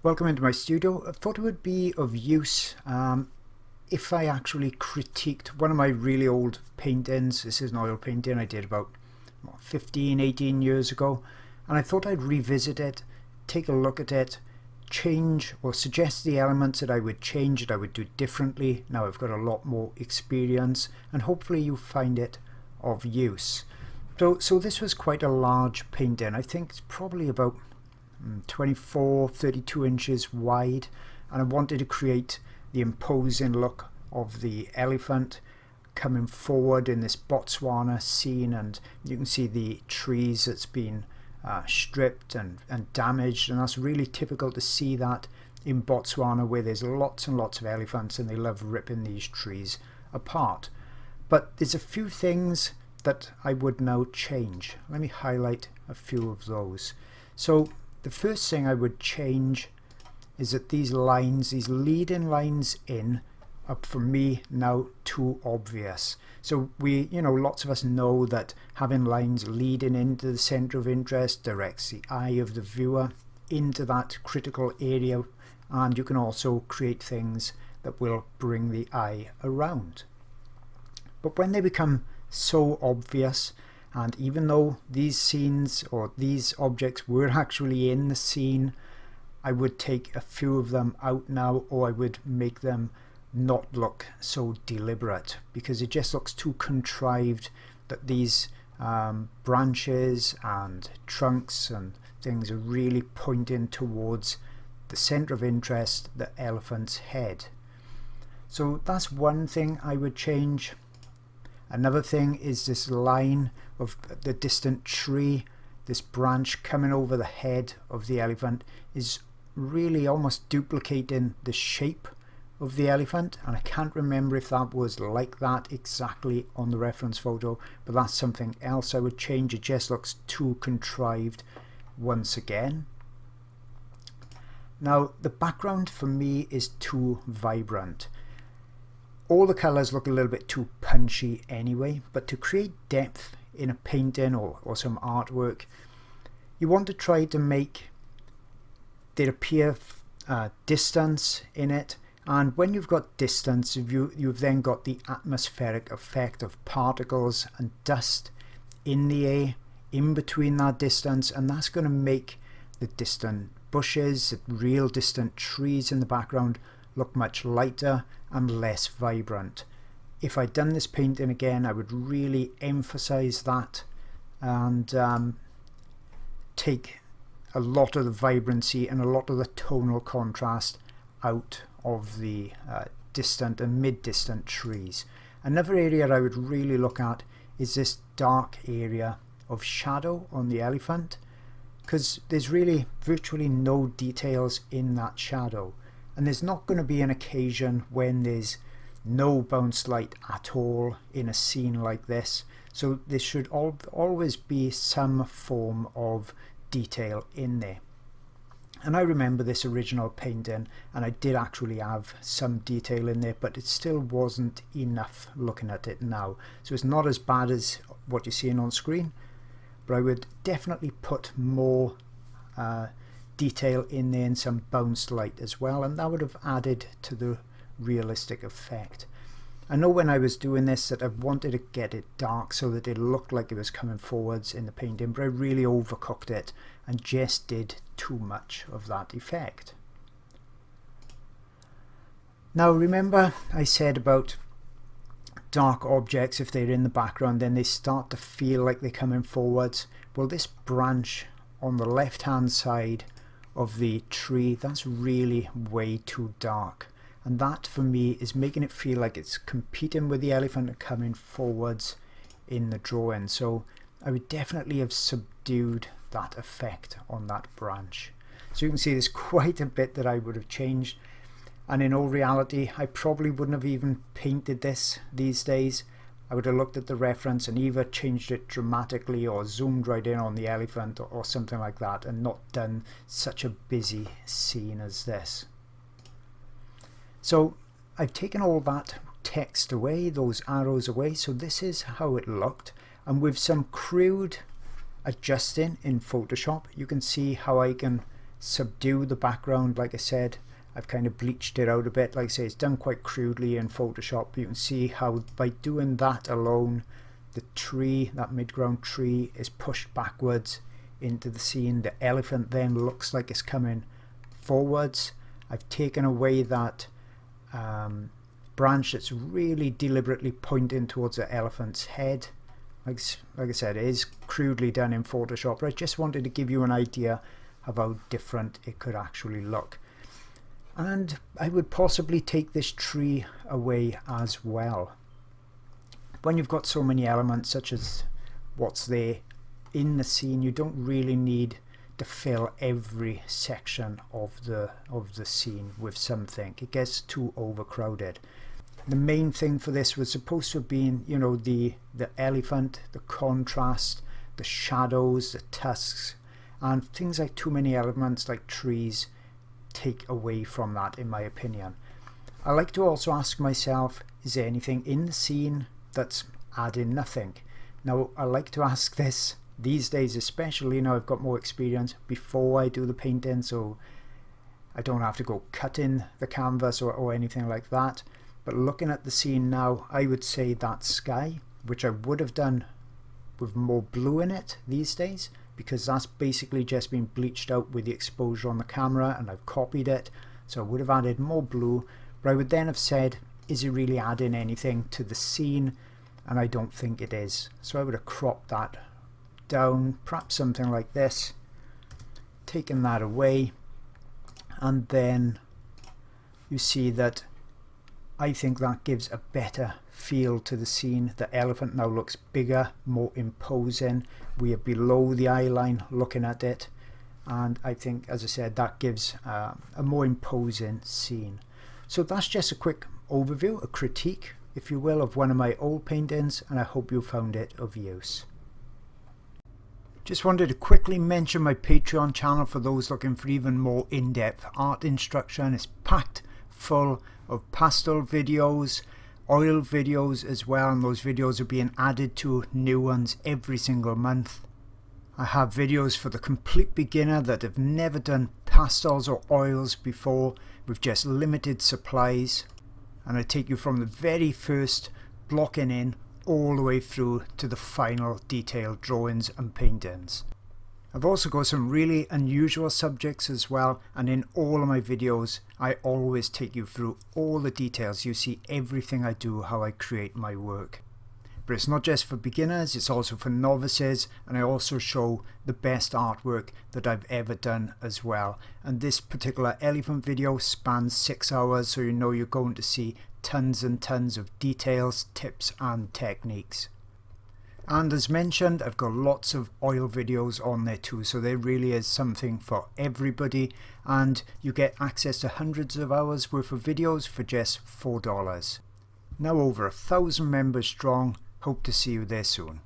Welcome into my studio. I thought it would be of use if I actually critiqued one of my really old paintings. This is an oil painting I did about 15-18 years ago, and I thought I'd revisit it, take a look at it, change or suggest the elements that I would change, that I would do differently. Now I've got a lot more experience, and hopefully you find it of use. So this was quite a large painting. I think it's probably about 24-32 inches wide, and I wanted to create the imposing look of the elephant coming forward in this Botswana scene, and you can see the trees that's been stripped and damaged, and that's really typical to see that in Botswana, where there's lots and lots of elephants and they love ripping these trees apart. But there's a few things that I would now change. Let me highlight a few of those. So the first thing I would change is that these lines, these leading lines in, are for me now too obvious. So lots of us know that having lines leading into the center of interest directs the eye of the viewer into that critical area, and you can also create things that will bring the eye around. But when they become so obvious, and even though these scenes or these objects were actually in the scene, I would take a few of them out now, or I would make them not look so deliberate, because it just looks too contrived that these branches and trunks and things are really pointing towards the center of interest, the elephant's head. So that's one thing I would change. Another thing is this line of the distant tree. This branch coming over the head of the elephant is really almost duplicating the shape of the elephant, and I can't remember if that was like that exactly on the reference photo, but that's something else I would change. It just looks too contrived once again. Now the background for me is too vibrant. All the colours look a little bit too punchy anyway, but to create depth in a painting or some artwork, you want to try to make there appear distance in it, and when you've got distance, you've then got the atmospheric effect of particles and dust in the air in between that distance, and that's going to make the distant bushes, the real distant trees in the background look much lighter and less vibrant. If I'd done this painting again, I would really emphasize that and take a lot of the vibrancy and a lot of the tonal contrast out of the distant and mid-distant trees. Another area I would really look at is this dark area of shadow on the elephant, because there's really virtually no details in that shadow, and there's not going to be an occasion when there's no bounce light at all in a scene like this, so there should always be some form of detail in there. And I remember this original painting, and I did actually have some detail in there, but it still wasn't enough looking at it now. So it's not as bad as what you're seeing on screen, but I would definitely put more detail in there and some bounced light as well, and that would have added to the realistic effect. I know when I was doing this that I wanted to get it dark so that it looked like it was coming forwards in the painting, but I really overcooked it and just did too much of that effect. Now remember I said about dark objects, if they're in the background then they start to feel like they're coming forwards. Well, this branch on the left hand side of the tree, that's really way too dark, and that for me is making it feel like it's competing with the elephant and coming forwards in the drawing. So I would definitely have subdued that effect on that branch. So you can see there's quite a bit that I would have changed, and in all reality I probably wouldn't have even painted this these days. I would have looked at the reference and either changed it dramatically or zoomed right in on the elephant or something like that, and not done such a busy scene as this. So I've taken all that text away, those arrows away, so this is how it looked, and with some crude adjusting in Photoshop you can see how I can subdue the background. Like I said, I've kind of bleached it out a bit. Like I say, it's done quite crudely in Photoshop. You can see how by doing that alone, the tree, that midground tree, is pushed backwards into the scene. The elephant then looks like it's coming forwards. I've taken away that branch that's really deliberately pointing towards the elephant's head. Like I said, it is crudely done in Photoshop, but I just wanted to give you an idea of how different it could actually look. And I would possibly take this tree away as well. When you've got so many elements such as what's there in the scene, you don't really need to fill every section of the scene with something. It gets too overcrowded. The main thing for this was supposed to have been, you know, the elephant, the contrast, the shadows, the tusks, and things like too many elements like trees take away from that, in my opinion. I like to also ask myself, is there anything in the scene that's adding nothing? Now, I like to ask this these days, especially now I've got more experience, before I do the painting, so I don't have to go cutting the canvas or anything like that. But looking at the scene now, I would say that sky, which I would have done with more blue in it these days, because that's basically just been bleached out with the exposure on the camera and I've copied it, so I would have added more blue. But I would then have said, is it really adding anything to the scene? And I don't think it is. So I would have cropped that down, perhaps something like this, taken that away, and then you see that I think that gives a better feel to the scene. The elephant now looks bigger, more imposing. We are below the eye line looking at it, and I think, as I said, that gives a more imposing scene. So that's just a quick overview, a critique, if you will, of one of my old paintings, and I hope you found it of use. Just wanted to quickly mention my Patreon channel for those looking for even more in-depth art instruction. It's packed full of pastel videos, oil videos as well, and those videos are being added to new ones every single month. I have videos for the complete beginner that have never done pastels or oils before with just limited supplies, and I take you from the very first blocking in all the way through to the final detailed drawings and paintings. I've also got some really unusual subjects as well, and in all of my videos I always take you through all the details. You see everything I do, how I create my work. But it's not just for beginners, it's also for novices, and I also show the best artwork that I've ever done as well. And this particular elephant video spans 6 hours, so you know you're going to see tons and tons of details, tips and techniques. And as mentioned, I've got lots of oil videos on there too, so there really is something for everybody, and you get access to hundreds of hours worth of videos for just $4. Now over 1,000 members strong. Hope to see you there soon.